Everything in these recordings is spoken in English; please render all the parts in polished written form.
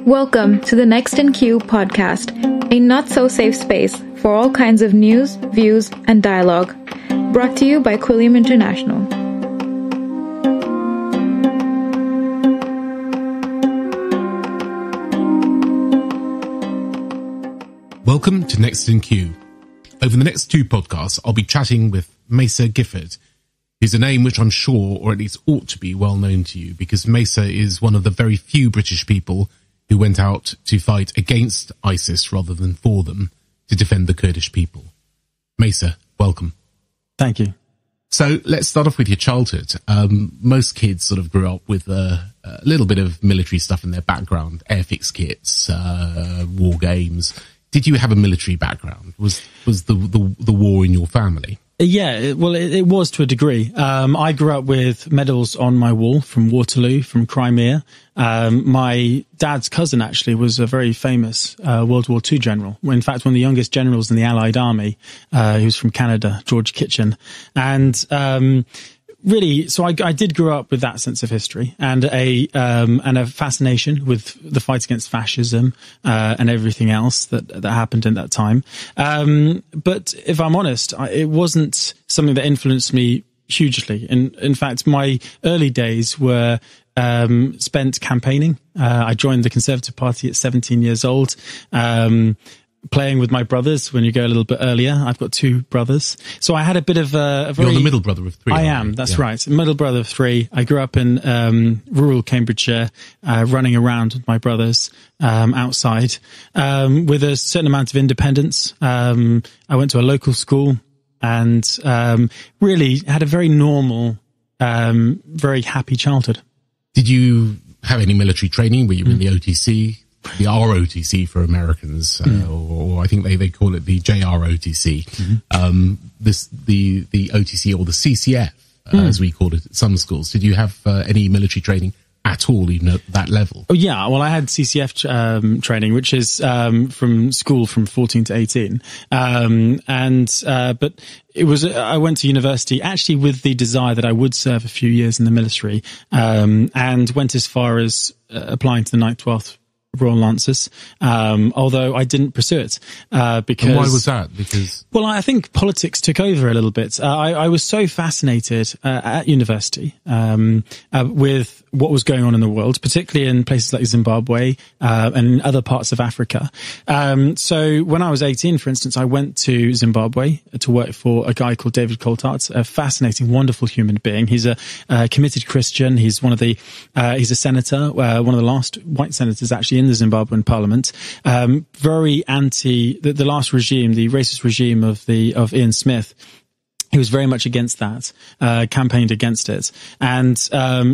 Welcome to the Next in Queue podcast, a not-so-safe space for all kinds of news, views, and dialogue. Brought to you by Quilliam International. Welcome to Next in Queue. Over the next two podcasts, I'll be chatting with Macer Gifford, who's a name which I'm sure, or at least ought to be, well known to you, because Macer is one of the very few British people who went out to fight against ISIS rather than for them to defend the Kurdish people. Macer, welcome. Thank you. So let's start off with your childhood. Most kids sort of grew up with a little bit of military stuff in their background, airfix kits, war games. Did you have a military background? Was the war in your family? Yeah, it was to a degree. I grew up with medals on my wall from Waterloo, from Crimea. My dad's cousin actually was a very famous World War II general. In fact, one of the youngest generals in the Allied Army. He was from Canada, George Kitchen. And really, so I did grow up with that sense of history and a fascination with the fight against fascism and everything else that happened in that time. But if I'm honest, it wasn't something that influenced me hugely. In fact, my early days were spent campaigning. I joined the Conservative Party at 17 years old. Playing with my brothers when you go a little bit earlier. I've got two brothers. So I had a bit of a very... You're the middle brother of three. I am, that's right. Middle brother of three. I grew up in rural Cambridgeshire, running around with my brothers outside with a certain amount of independence. I went to a local school and really had a very normal, very happy childhood. Did you have any military training? Were you in the OTC? The ROTC for Americans, or I think they call it the JROTC. The OTC or the CCF, as we called it at some schools. Did you have any military training at all, even at that level? Oh yeah, well I had CCF training, which is from school from 14 to 18, but it was I went to university actually with the desire that I would serve a few years in the military, and went as far as applying to the 9th, 12th Royal Lancers, although I didn't pursue it because. And why was that? Because I think politics took over a little bit. I was so fascinated at university with what was going on in the world, particularly in places like Zimbabwe and in other parts of Africa. So when I was 18, for instance, I went to Zimbabwe to work for a guy called David Coulthard, a fascinating, wonderful human being. He's a committed Christian. He's he's a senator, one of the last white senators actually in the Zimbabwean parliament. Very anti the last regime, the racist regime of Ian Smith. He was very much against that, campaigned against it, and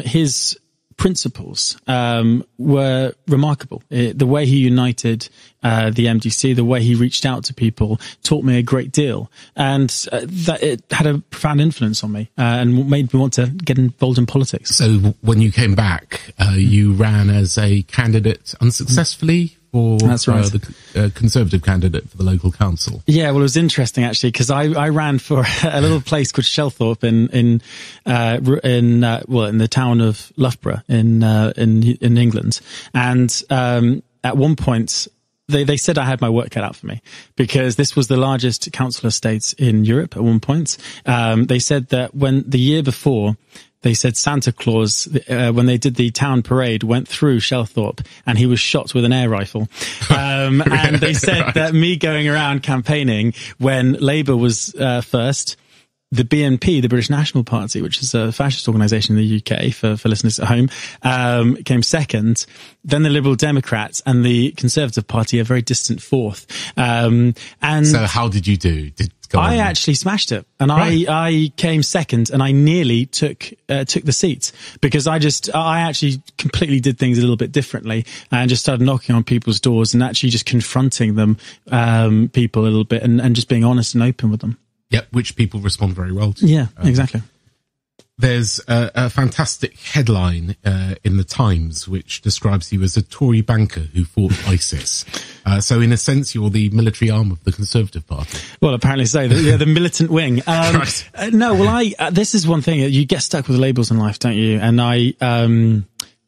his principles were remarkable. The way he united the MDC, the way he reached out to people, taught me a great deal, and that it had a profound influence on me and made me want to get involved in politics. So when you came back, you ran as a candidate unsuccessfully for That's right. the Conservative candidate for the local council. Yeah, well, it was interesting actually because I ran for a little place called Shelthorpe in the town of Loughborough in England, and at one point they said I had my work cut out for me because this was the largest council estate in Europe at one point. They said that when the year before, they said Santa Claus, when they did the town parade, went through Shelthorpe and he was shot with an air rifle. And they said that me going around campaigning when Labour was first, the BNP, the British National Party, which is a fascist organisation in the UK for listeners at home, came second. Then the Liberal Democrats and the Conservative Party, a very distant fourth. And so how did you do? I actually smashed it, and right. I came second, and I nearly took the seat because I actually completely did things a little bit differently and just started knocking on people's doors and actually just confronting them, people a little bit, and just being honest and open with them. Yep, which people respond very well to. Yeah, exactly. There's a fantastic headline in the Times which describes you as a Tory banker who fought ISIS. So in a sense, you're the military arm of the Conservative Party. Well, apparently so. The militant wing. Right. No, well, this is one thing. You get stuck with labels in life, don't you? And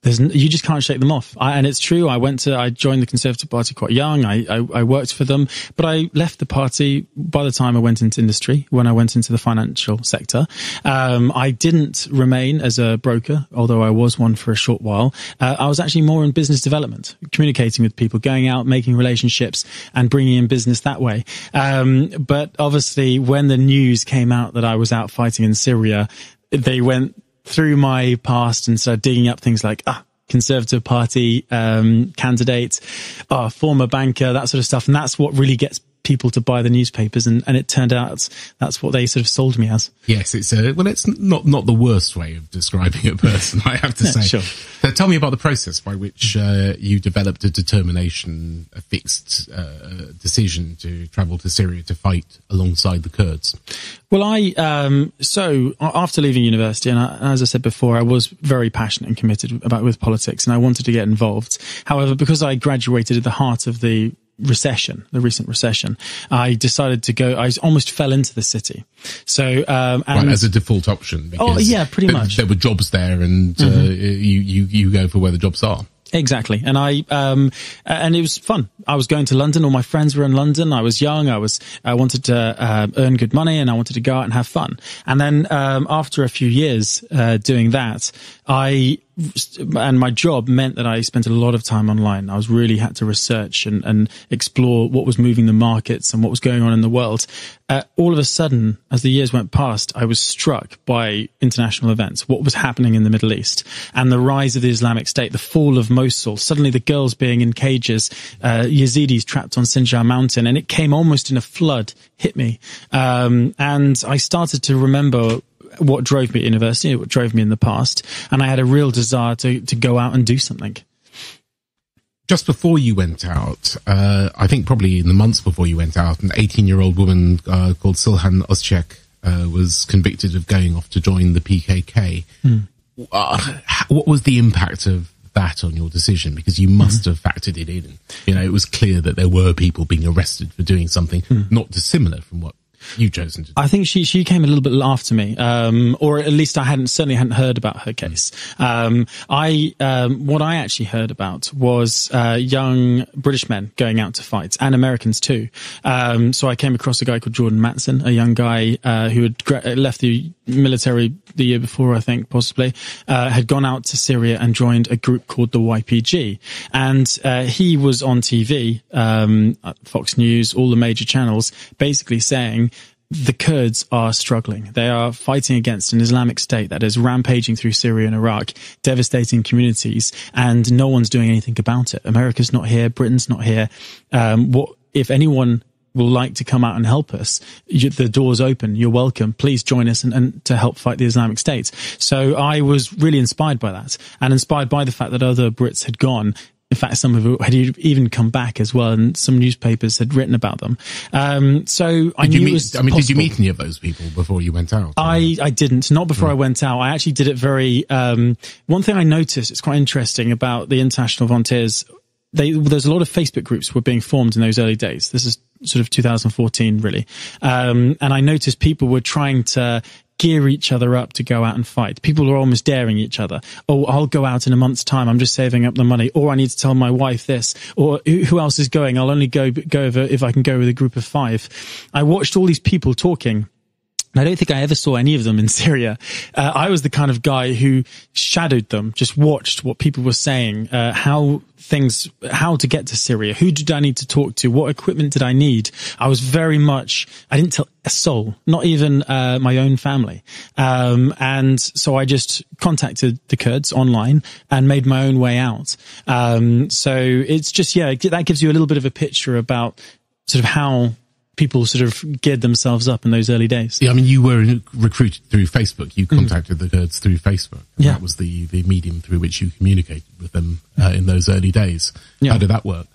you just can't shake them off. And it's true. I joined the Conservative Party quite young. I worked for them, but I left the party by the time I went into industry, when I went into the financial sector. I didn't remain as a broker, although I was one for a short while. I was actually more in business development, communicating with people, going out, making relationships and bringing in business that way. But obviously when the news came out that I was out fighting in Syria, they went through my past and started digging up things like, Conservative Party candidate, former banker, that sort of stuff. And that's what really gets people to buy the newspapers, and it turned out that's what they sort of sold me as. Yes, it's not the worst way of describing a person, I have to say. Sure. So tell me about the process by which you developed a determination, a fixed decision to travel to Syria to fight alongside the Kurds. Well, so after leaving university, and as I said before, I was very passionate and committed with politics, and I wanted to get involved. However, because I graduated at the heart of the recent recession, I decided to go. I almost fell into the city. So, right, as a default option. Because pretty much. There were jobs there, and you go for where the jobs are. Exactly. And and it was fun. I was going to London. All my friends were in London. I was young. I wanted to earn good money, and I wanted to go out and have fun. And then, after a few years, doing that, and my job meant that I spent a lot of time online. I really had to research and explore what was moving the markets and what was going on in the world. All of a sudden, as the years went past, I was struck by international events, what was happening in the Middle East, and the rise of the Islamic State, the fall of Mosul, suddenly the girls being in cages, Yazidis trapped on Sinjar mountain, and it came almost in a flood, hit me. And I started to remember what drove me at university, what drove me in the past, and I had a real desire to go out and do something. Just before you went out, I think probably in the months before you went out, an 18-year-old woman called Silhan Özçek was convicted of going off to join the PKK. What was the impact of that on your decision? Because you must have factored it in. It was clear that there were people being arrested for doing something not dissimilar from what you've chosen to do. I think she came a little bit after me, or at least I certainly hadn't heard about her case. What I actually heard about was young British men going out to fight, and Americans too. So I came across a guy called Jordan Matson, a young guy who had left the military the year before, I think, possibly, had gone out to Syria and joined a group called the YPG. And he was on TV, Fox News, all the major channels, basically saying the Kurds are struggling. They are fighting against an Islamic State that is rampaging through Syria and Iraq, devastating communities, and no one's doing anything about it. America's not here. Britain's not here. If anyone will like to come out and help us, the door's open. You're welcome. Please join us and to help fight the Islamic State. So I was really inspired by that, and inspired by the fact that other Brits had gone. In fact, some of them had even come back as well, and some newspapers had written about them. So I knew it was possible. Did you meet any of those people before you went out? I didn't. Not before I went out. I actually did it very... one thing I noticed, it's quite interesting about the international volunteers, there's a lot of Facebook groups were being formed in those early days. This is sort of 2014, really. And I noticed people were trying to gear each other up to go out and fight. People were almost daring each other. Oh, I'll go out in a month's time. I'm just saving up the money. Or I need to tell my wife this. Or who else is going? I'll only go over if I can go with a group of 5. I watched all these people talking. I don't think I ever saw any of them in Syria. I was the kind of guy who shadowed them, just watched what people were saying, how to get to Syria, who did I need to talk to, what equipment did I need. I didn't tell a soul, not even my own family. And so I just contacted the Kurds online and made my own way out. So it's just, that gives you a little bit of a picture about sort of how people sort of geared themselves up in those early days. Yeah, I mean, you were recruited through Facebook. You contacted the Kurds through Facebook. Yeah. That was the medium through which you communicated with them in those early days. Yeah. How did that work?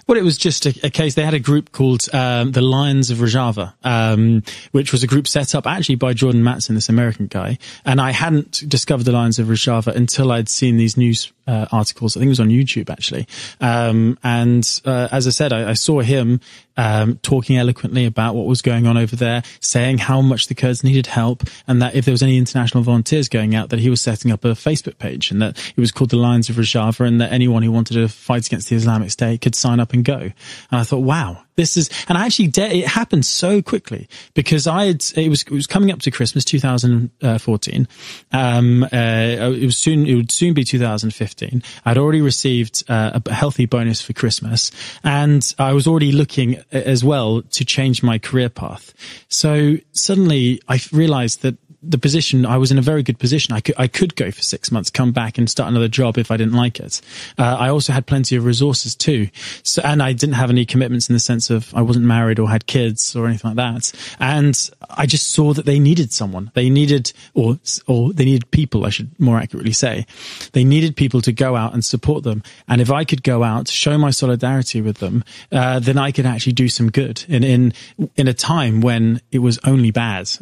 Well, it was just a case. They had a group called the Lions of Rojava, which was a group set up actually by Jordan Matson, this American guy. And I hadn't discovered the Lions of Rojava until I'd seen these news articles. I think it was on YouTube, actually. As I said, I saw him talking eloquently about what was going on over there, saying how much the Kurds needed help, and that if there was any international volunteers going out, that he was setting up a Facebook page, and that it was called the Lions of Rojava, and that anyone who wanted to fight against the Islamic State could sign up and go. And I thought, wow, this is, and I actually, it happened so quickly because it was coming up to Christmas 2014. It would soon be 2015. I'd already received a healthy bonus for Christmas, and I was already looking as well to change my career path. So suddenly I realized that the position, I was in a very good position. I could go for 6 months, come back and start another job if I didn't like it. I also had plenty of resources too. So, and I didn't have any commitments in the sense of I wasn't married or had kids or anything like that. And I just saw that they needed someone. They needed, or they needed people, I should more accurately say. They needed people to go out and support them. And if I could go out, show my solidarity with them, then I could actually do some good in a time when it was only bad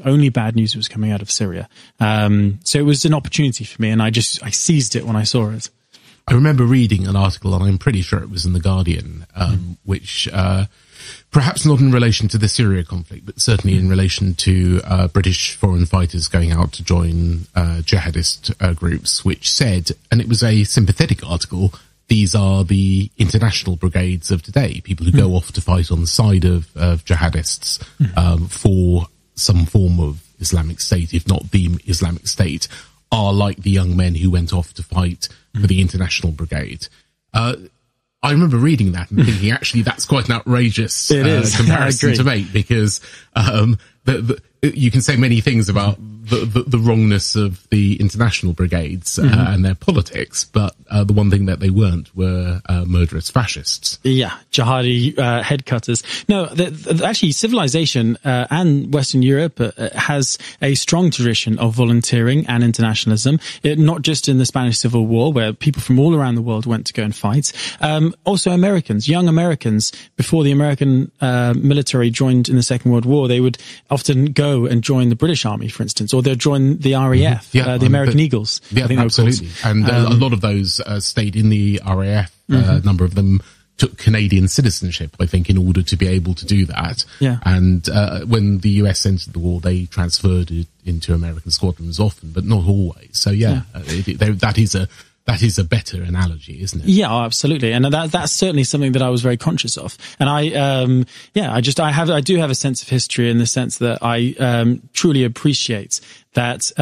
news was coming out of Syria. So it was an opportunity for me, and I seized it when I saw it. I remember reading an article, and I'm pretty sure it was in The Guardian, which perhaps not in relation to the Syria conflict, but certainly in relation to British foreign fighters going out to join jihadist groups, which said, and it was a sympathetic article, these are the international brigades of today, people who go off to fight on the side of jihadists for some form of Islamic State, if not the Islamic State, are like the young men who went off to fight for the international brigade. I remember reading that and thinking, actually, that's quite an outrageous comparison to make, because you can say many things about the wrongness of the international brigades and their politics, but the one thing that they weren't were murderous fascists. Yeah, jihadi headcutters. No, actually, civilization and Western Europe has a strong tradition of volunteering and internationalism. Not just in the Spanish Civil War, where people from all around the world went to go and fight. Also, young Americans, before the American military joined in the Second World War, they would often go and join the British Army, for instance, or they'll join the RAF, the American Eagles. Yeah, absolutely. And a lot of those stayed in the RAF. A number of them took Canadian citizenship, I think, in order to be able to do that. Yeah. And when the US entered the war, they transferred it into American squadrons often, but not always. So that is a better analogy, isn't it? Yeah, absolutely. And that's certainly something that I was very conscious of. And I do have a sense of history in the sense that I truly appreciate that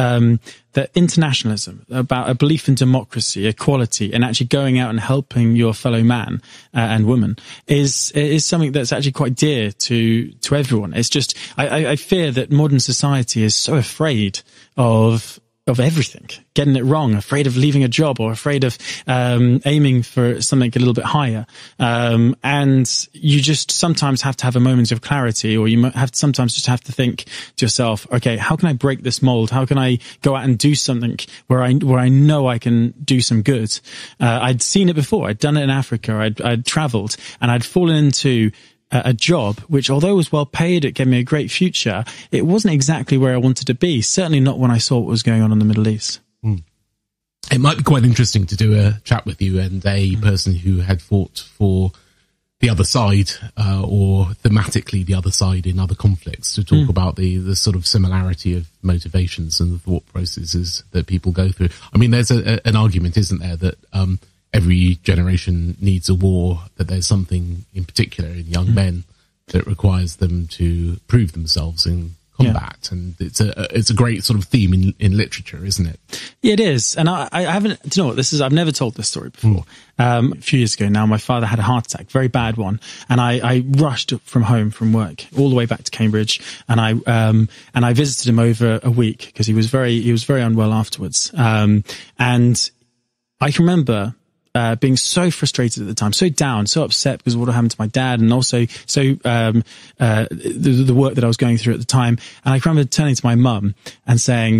internationalism, about a belief in democracy, equality, and actually going out and helping your fellow man and woman is something that's actually quite dear to everyone. It's just, I fear that modern society is so afraid of everything, getting it wrong, afraid of leaving a job, or afraid of aiming for something a little bit higher. And you just sometimes have to have a moment of clarity, or you sometimes just have to think to yourself, okay, how can I break this mold? How can I go out and do something where I know I can do some good? I'd seen it before. I'd done it in Africa. I'd traveled, and I'd fallen into a job which, although it was well paid, it gave me a great future, it wasn't exactly where I wanted to be, certainly not when I saw what was going on in the Middle East. It might be quite interesting to do a chat with you and a person who had fought for the other side, or thematically the other side in other conflicts, to talk about the sort of similarity of motivations and the thought processes that people go through. I mean, there's an argument, isn't there, that every generation needs a war, that there's something in particular in young men that requires them to prove themselves in combat. Yeah. And it's a great sort of theme in literature, isn't it? Yeah, it is. And I haven't, do you know what, I've never told this story before. A few years ago now, my father had a heart attack, very bad one. And I rushed from home from work all the way back to Cambridge. And I visited him over a week because he was very unwell afterwards. And I can remember being so frustrated at the time, so down, so upset because of what had happened to my dad, and also the work that I was going through at the time. And I remember turning to my mum and saying,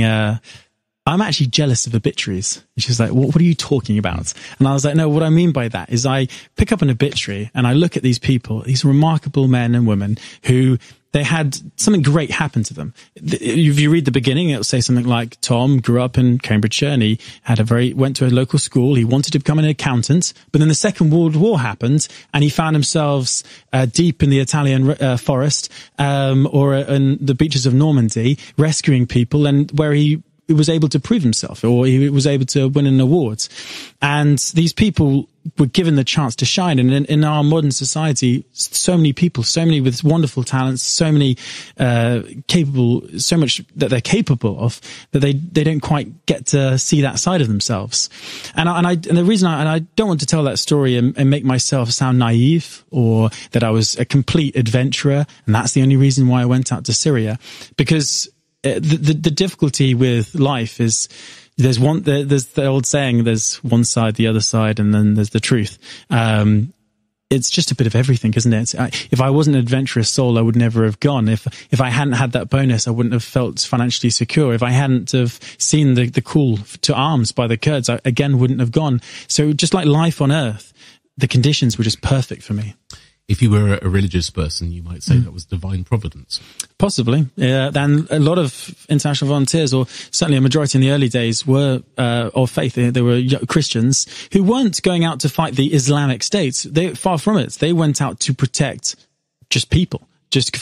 I'm actually jealous of obituaries. And she was like, what are you talking about? And I was like, no, what I mean by that is I pick up an obituary and I look at these people, these remarkable men and women who they had something great happen to them. If you read the beginning, it'll say something like Tom grew up in Cambridgeshire and he went to a local school. He wanted to become an accountant, but then the Second World War happened and he found himself deep in the Italian forest, or in the beaches of Normandy, rescuing people, and where he was able to prove himself, or he was able to win an award. And these people were given the chance to shine. And in our modern society, so many people, so many with wonderful talents, so many capable, so much that they're capable of, that they don't quite get to see that side of themselves. And the reason I don't want to tell that story and make myself sound naive, or that I was a complete adventurer, and that's the only reason why I went out to Syria, because the difficulty with life is there's the old saying, there's one side, the other side, and then there's the truth. It's just a bit of everything, isn't it? If I wasn't an adventurous soul, I would never have gone. If I hadn't had that bonus, I wouldn't have felt financially secure. If I hadn't have seen the call to arms by the Kurds, I again wouldn't have gone. So just like life on earth, the conditions were just perfect for me. If you were a religious person, you might say that was divine providence. Possibly. Then a lot of international volunteers, or certainly a majority in the early days, were of faith. They were Christians who weren't going out to fight the Islamic State. Far from it. They went out to protect just people. Just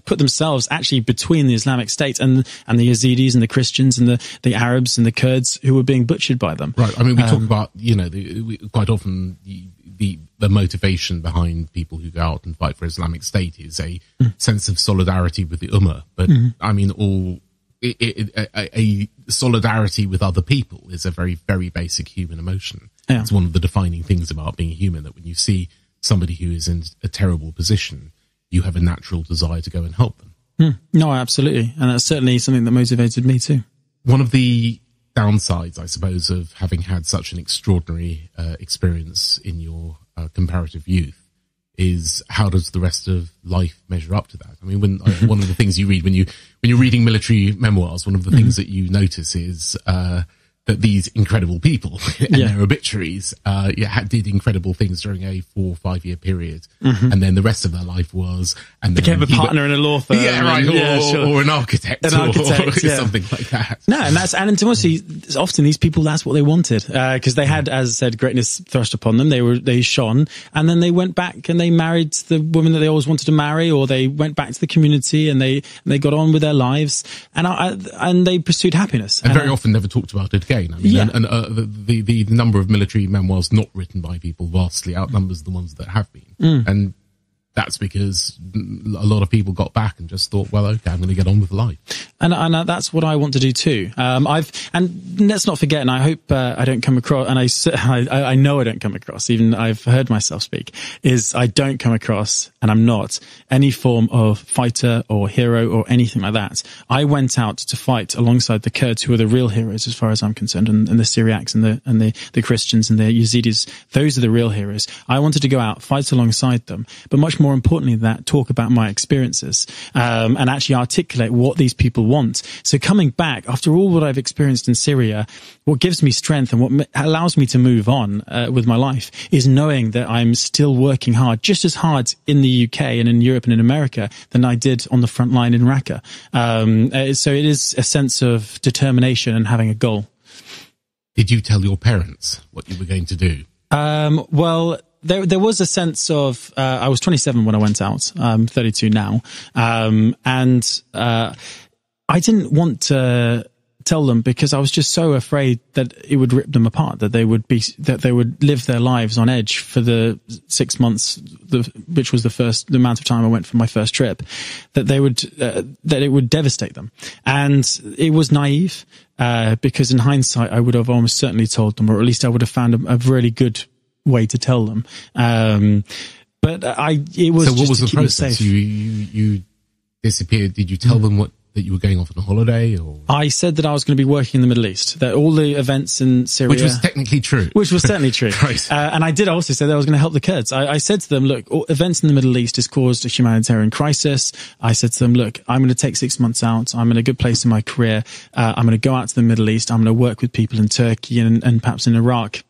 put themselves actually between the Islamic State and the Yazidis and the Christians and the Arabs and the Kurds who were being butchered by them. Right. I mean, we talk about, quite often the motivation behind people who go out and fight for Islamic State is a sense of solidarity with the Ummah. But I mean, a solidarity with other people is a very, very basic human emotion. Yeah. It's one of the defining things about being human, that when you see somebody who is in a terrible position, you have a natural desire to go and help them. No, absolutely. And that's certainly something that motivated me too. One of the downsides, I suppose, of having had such an extraordinary experience in your comparative youth is, how does the rest of life measure up to that? I mean, one of the things you read when you're reading military memoirs, one of the things that you notice is that these incredible people and their obituaries did incredible things during a 4 or 5 year period, and then the rest of their life was became a partner in a law firm, or an architect, or something like that. No, and honestly, often these people, that's what they wanted, because they had, as I said, greatness thrust upon them. They shone, and then they went back and they married the woman that they always wanted to marry, or they went back to the community and they got on with their lives, and they pursued happiness, and very often never talked about it again. I mean, the number of military memoirs not written by people vastly outnumbers the ones that have been. And that's because a lot of people got back and just thought, well, okay, I'm going to get on with life. And that's what I want to do too. And let's not forget, and I hope I don't come across, and I know I don't come across, even I've heard myself speak, is I don't come across, and I'm not any form of fighter or hero or anything like that. I went out to fight alongside the Kurds, who are the real heroes as far as I'm concerned, and the Syriacs and the Christians and the Yazidis. Those are the real heroes. I wanted to go out, fight alongside them, but much more importantly than that, talk about my experiences, and actually articulate what these people want. So coming back after all what I've experienced in Syria, what gives me strength and what allows me to move on with my life is knowing that I'm still working hard, just as hard in the UK and in Europe and in America than I did on the front line in Raqqa. So it is a sense of determination and having a goal. Did you tell your parents what you were going to do? Well, there was a sense of, I was 27 when I went out. I'm 32 now. And I didn't want to tell them because I was just so afraid that it would rip them apart, that they would live their lives on edge for the 6 months, which was the amount of time I went for my first trip, that it would devastate them. And it was naive, because in hindsight, I would have almost certainly told them, or at least I would have found a really good way to tell them. But it was. So what just was to the keep process? them safe. You disappeared. Did you tell them what that you were going off on a holiday? Or I said that I was going to be working in the Middle East, that all the events in Syria... Which was technically true. Which was certainly true. Right. And I did also say that I was going to help the Kurds. I said to them, look, events in the Middle East has caused a humanitarian crisis. I said to them, look, I'm going to take 6 months out. I'm in a good place in my career. I'm going to go out to the Middle East. I'm going to work with people in Turkey and perhaps in Iraq.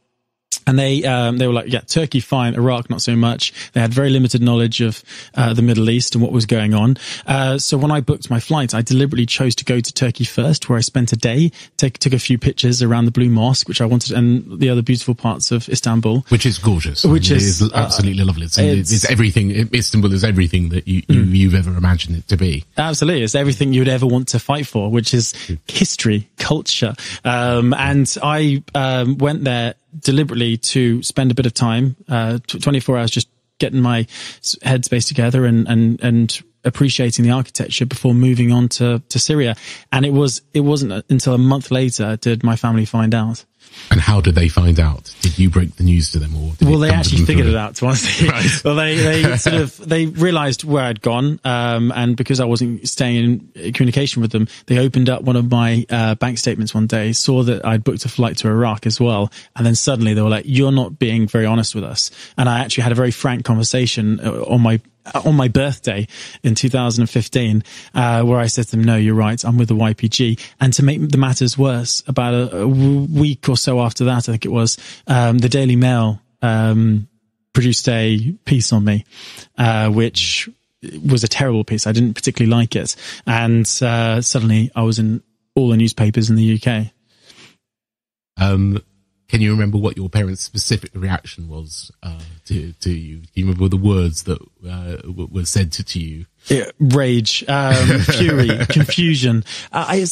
And they were like, yeah, Turkey, fine. Iraq, not so much. They had very limited knowledge of the Middle East and what was going on. So when I booked my flight, I deliberately chose to go to Turkey first, where I spent a day, took a few pictures around the Blue Mosque, which I wanted, and the other beautiful parts of Istanbul. Which is gorgeous. Which is absolutely lovely. It's everything. Istanbul is everything that you've ever imagined it to be. Absolutely. It's everything you would ever want to fight for, which is history, culture. And I went there deliberately to spend a bit of time, 24 hours, just getting my headspace together and appreciating the architecture before moving on to Syria. And it wasn't until a month later did my family find out. And how did they find out? Did you break the news to them, or well, they actually figured it out, to honestly. Right. Well, they realised where I'd gone, and because I wasn't staying in communication with them, they opened up one of my bank statements one day, saw that I'd booked a flight to Iraq as well, and then suddenly they were like, "You're not being very honest with us." And I actually had a very frank conversation on my birthday in 2015, where I said to them, no, you're right, I'm with the YPG. And to make the matters worse, about a week or so after that, I think it was, the Daily Mail produced a piece on me, which was a terrible piece. I didn't particularly like it. And suddenly I was in all the newspapers in the UK. Can you remember what your parents' specific reaction was to you? Do you remember the words that were said to you? Yeah, rage, fury, confusion. Do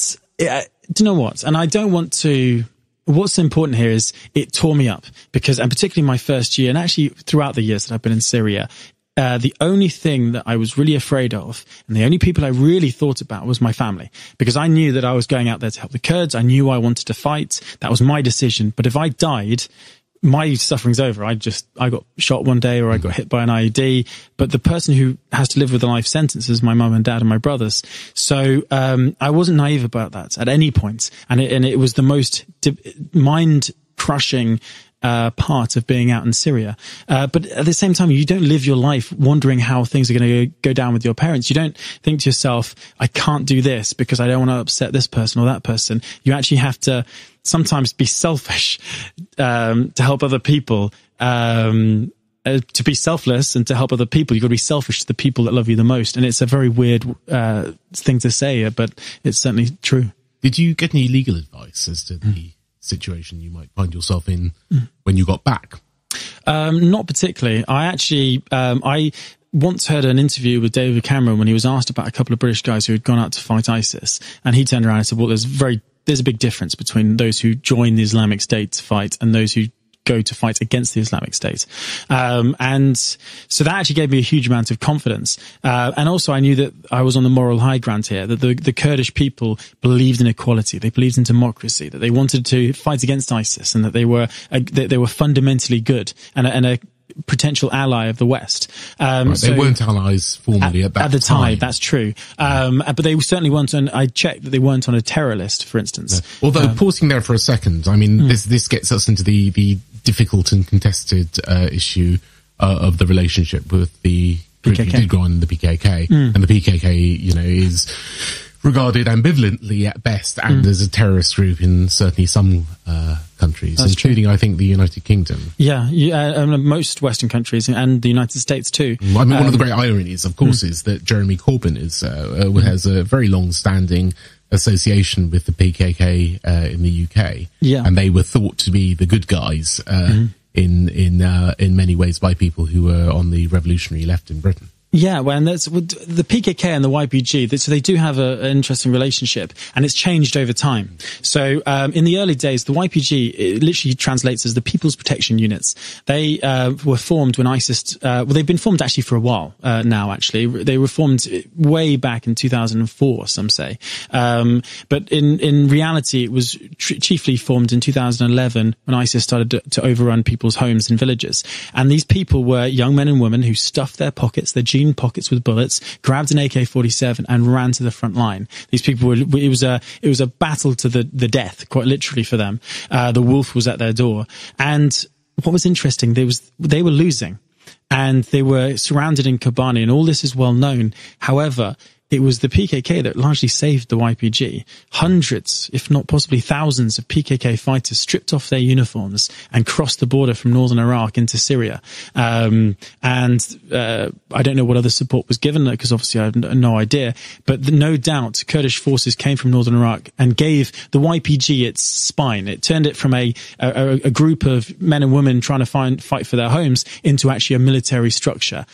you know what? And I don't want to... What's important here is it tore me up because, and particularly my first year, and actually throughout the years that I've been in Syria, the only thing that I was really afraid of, and the only people I really thought about, was my family. Because I knew that I was going out there to help the Kurds. I knew I wanted to fight. That was my decision. But if I died, my suffering's over. I got shot one day, or I got hit by an IED. But the person who has to live with a life sentence is my mum and dad and my brothers. So I wasn't naive about that at any point. And it was the most mind-crushing part of being out in Syria. But at the same time, you don't live your life wondering how things are going to go down with your parents. You don't think to yourself, I can't do this because I don't want to upset this person or that person. You actually have to sometimes be selfish to help other people. To be selfless and to help other people, you've got to be selfish to the people that love you the most. And it's a very weird thing to say, but it's certainly true. Did you get any legal advice as to the situation you might find yourself in when you got back? Not particularly. I actually, I once heard an interview with David Cameron when he was asked about a couple of British guys who had gone out to fight ISIS. And he turned around and said, well, there's a big difference between those who join the Islamic State to fight and those who go to fight against the Islamic State. And so that actually gave me a huge amount of confidence. And also I knew that I was on the moral high ground here, that the Kurdish people believed in equality. They believed in democracy, that they wanted to fight against ISIS, and that they were fundamentally good and a potential ally of the West. Right, they weren't allies formally at the time. That's true. But they certainly weren't I checked that they weren't on a terror list, for instance. No. Although, pausing there for a second, I mean, this gets us into the difficult and contested issue of the relationship with the PKK and the PKK. And the PKK, is regarded ambivalently at best and as a terrorist group in certainly some countries, that's including, true, I think, the United Kingdom. Yeah, most Western countries and the United States too. I mean, one of the great ironies, of course, is that Jeremy Corbyn has a very long-standing association with the PKK in the UK. Yeah. And they were thought to be the good guys in many ways by people who were on the revolutionary left in Britain. Yeah, well, and that's the PKK and the YPG. So they do have an interesting relationship, and it's changed over time. So in the early days, the YPG, it literally translates as the People's Protection Units. They were formed when ISIS. Well, they've been formed actually for a while now. Actually, they were formed way back in 2004. Some say, but in reality, it was chiefly formed in 2011 when ISIS started to overrun people's homes and villages. And these people were young men and women who stuffed their pockets, their jeans clean pockets with bullets, grabbed an AK-47 and ran to the front line. These people were, it was a battle to the death, quite literally for them. The wolf was at their door. And what was interesting, they were losing, and they were surrounded in Kobani, and all this is well known. However, it was the PKK that largely saved the YPG. Hundreds, if not possibly thousands, of PKK fighters stripped off their uniforms and crossed the border from northern Iraq into Syria. I don't know what other support was given, because obviously I have no idea. But no doubt Kurdish forces came from northern Iraq and gave the YPG its spine. It turned it from a group of men and women trying to fight for their homes into actually a military structure.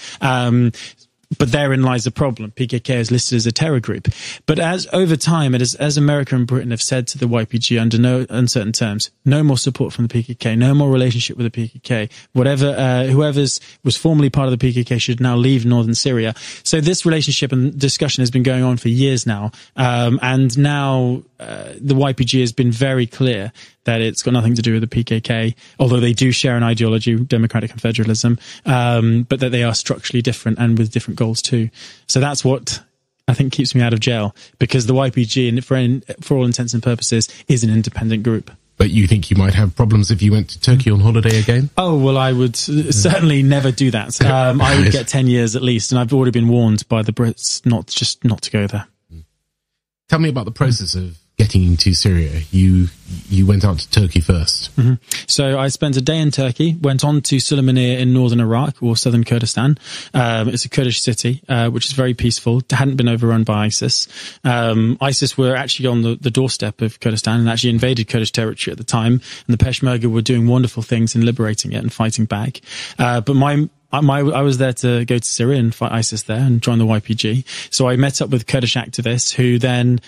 But therein lies the problem. PKK is listed as a terror group. But as over time, as America and Britain have said to the YPG under no uncertain terms, no more support from the PKK, no more relationship with the PKK. Whoever was formerly part of the PKK should now leave northern Syria. So this relationship and discussion has been going on for years now. And now the YPG has been very clear that it's got nothing to do with the PKK, although they do share an ideology, democratic and federalism, but that they are structurally different and with different goals too. So that's what I think keeps me out of jail, because the YPG, for all intents and purposes, is an independent group. But you think you might have problems if you went to Turkey on holiday again? Oh, well, I would certainly never do that. I would get 10 years at least, and I've already been warned by the Brits not to go there. Tell me about the process of getting into Syria. You went out to Turkey first. Mm-hmm. So I spent a day in Turkey, went on to Sulaymaniyah in northern Iraq, or southern Kurdistan. It's a Kurdish city, which is very peaceful. It hadn't been overrun by ISIS. ISIS were actually on the doorstep of Kurdistan and actually invaded Kurdish territory at the time. And the Peshmerga were doing wonderful things in liberating it and fighting back. But I was there to go to Syria and fight ISIS there and join the YPG. So I met up with Kurdish activists who then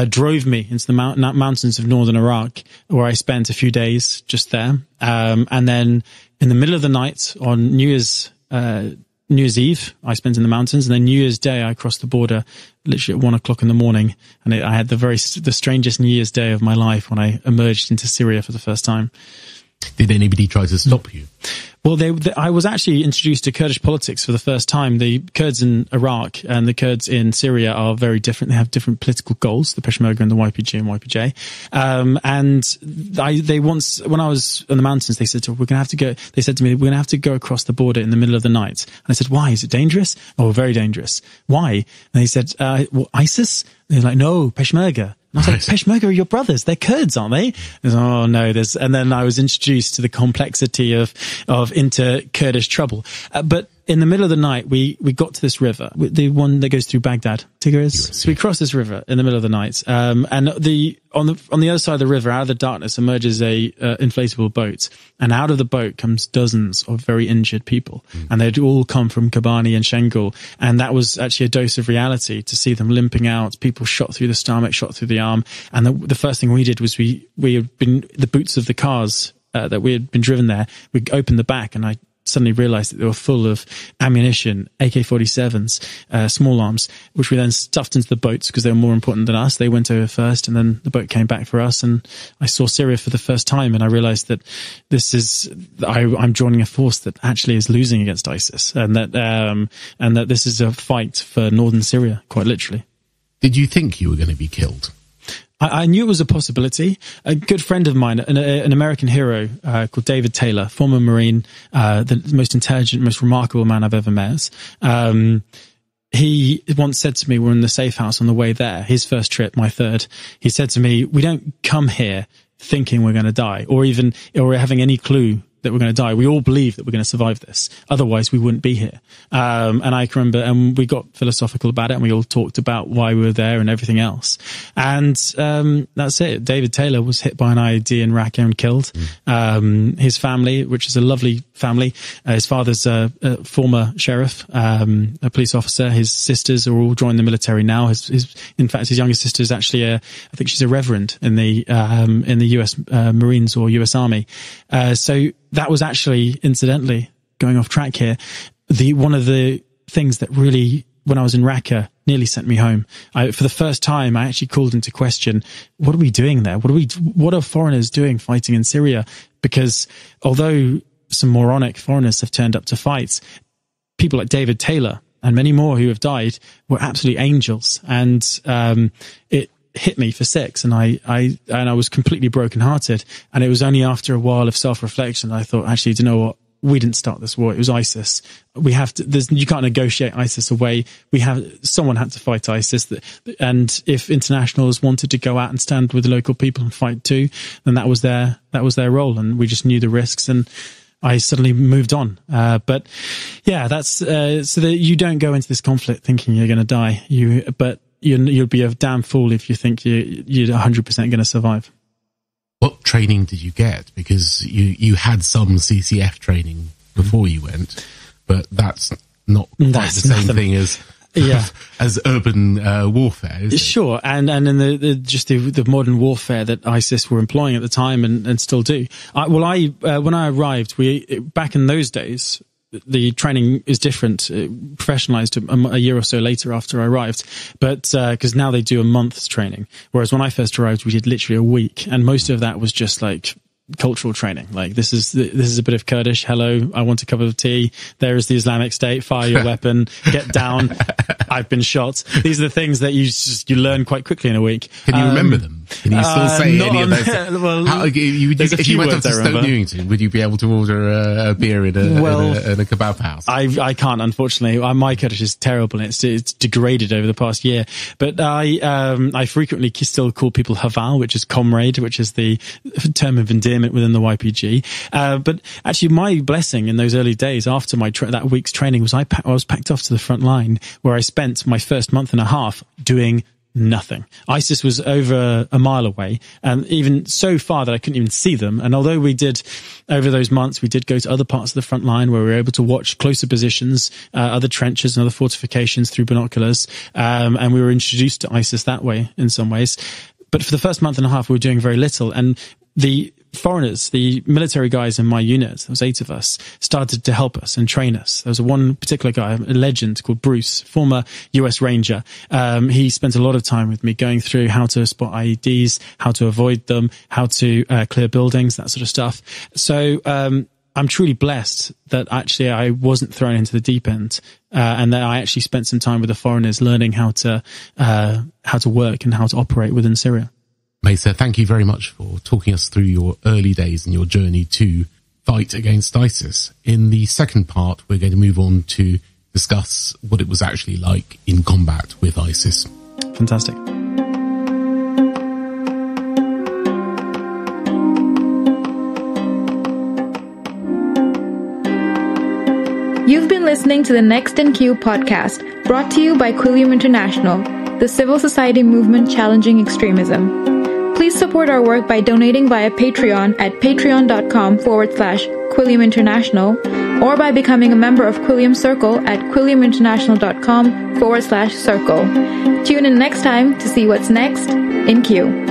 drove me into the mountains of northern Iraq, where I spent a few days just there. And then in the middle of the night on New Year's Eve, I spent in the mountains, and then New Year's Day, I crossed the border literally at 1 o'clock in the morning. And I had the strangest New Year's Day of my life when I emerged into Syria for the first time. Did anybody try to stop you? Well, I was actually introduced to Kurdish politics for the first time. The Kurds in Iraq and the Kurds in Syria are very different. They have different political goals, the Peshmerga and the YPG and YPJ. When I was in the mountains, they said to me, we're going to have to go across the border in the middle of the night. And I said, why? Is it dangerous? Oh, very dangerous. Why? And they said, ISIS? And they're like, no, Peshmerga. And I was like, Peshmerga are your brothers. They're Kurds, aren't they? Oh no, and then I was introduced to the complexity of inter-Kurdish trouble. But in the middle of the night, we got to this river, the one that goes through Baghdad, Tigris. So we crossed this river in the middle of the night. And on the other side of the river, out of the darkness, emerges a inflatable boat. And out of the boat comes dozens of very injured people. And they'd all come from Kobani and Shengul. And that was actually a dose of reality to see them limping out, people shot through the stomach, shot through the arm. And the first thing we did was we had been, the boots of the cars that we had been driven there, we opened the back, and I suddenly realized that they were full of ammunition, AK-47s, small arms, which we then stuffed into the boats because they were more important than us. They went over first, and then the boat came back for us, and I saw Syria for the first time, and I realized that I'm joining a force that actually is losing against ISIS, and that this is a fight for northern Syria, quite literally. Did you think you were going to be killed? I knew it was a possibility. A good friend of mine, an American hero called David Taylor, former Marine, the most intelligent, most remarkable man I've ever met. He once said to me, we're in the safe house on the way there, his first trip, my third. He said to me, we don't come here thinking we're going to die, or having any clue that we're going to die. We all believe that we're going to survive this. Otherwise, we wouldn't be here. And I can remember, and we got philosophical about it, and we all talked about why we were there and everything else. And that's it. David Taylor was hit by an IED in Raqqa and killed. His family, which is a lovely family, his father's a former sheriff, a police officer. His sisters are all joined the military now. In fact, his youngest sister is actually I think she's a reverend in the US Marines or US Army. So that was actually, incidentally, going off track here, one of the things that really, when I was in Raqqa, nearly sent me home. For the first time, I actually called into question, what are we doing there? What are foreigners doing fighting in Syria? Because although some moronic foreigners have turned up to fight, people like David Taylor and many more who have died were absolutely angels. And it hit me for 6, and I was completely brokenhearted. And it was only after a while of self-reflection I thought, actually, do you know what? We didn't start this war. It was ISIS. We have to, you can't negotiate ISIS away. Someone had to fight ISIS. And if internationals wanted to go out and stand with the local people and fight too, then that was their role. And we just knew the risks, and I suddenly moved on. But yeah, that's, so that you don't go into this conflict thinking you're going to die. You'll be a damn fool if you think you're 100% going to survive. What training did you get? Because you had some CCF training before you went, but that's not quite the same thing as as urban warfare, is it? Sure, and in the modern warfare that ISIS were employing at the time and still do. When I arrived, back in those days, the training is different, professionalized a year or so later after I arrived, but because now they do a month's training, whereas when I first arrived we did literally a week, and most of that was just like cultural training. Like, this is a bit of Kurdish. Hello, I want a cup of tea. There is the Islamic State. Fire your weapon. Get down. I've been shot. These are the things that you learn quite quickly in a week. Can you remember them? Can you still say any of those? Well, if you went up to Stoke Newington, would you be able to order a beer in a kebab house? I can't, unfortunately. My Kurdish is terrible, and it's degraded over the past year. But I frequently still call people Haval, which is comrade, which is the term of endearment within the YPG. But actually, my blessing in those early days after my that week's training was I was packed off to the front line, where I spent my first month and a half doing nothing. ISIS was over a mile away, and even so far that I couldn't even see them. And although over those months, we did go to other parts of the front line where we were able to watch closer positions, other trenches and other fortifications through binoculars. And we were introduced to ISIS that way in some ways. But for the first month and a half, we were doing very little. And the foreigners, the military guys in my unit, there was 8 of us, started to help us and train us. There was one particular guy, a legend called Bruce, former US Ranger. He spent a lot of time with me going through how to spot IEDs, how to avoid them, how to clear buildings, that sort of stuff. So I'm truly blessed that actually I wasn't thrown into the deep end, and that I actually spent some time with the foreigners learning how to work and how to operate within Syria. Macer, thank you very much for talking us through your early days and your journey to fight against ISIS. In the second part, we're going to move on to discuss what it was actually like in combat with ISIS. Fantastic. You've been listening to the Next in Queue podcast, brought to you by Quilliam International, the civil society movement challenging extremism. Please support our work by donating via Patreon at patreon.com/Quilliam International, or by becoming a member of Quilliam Circle at quilliaminternational.com/circle. Tune in next time to see what's next in Queue.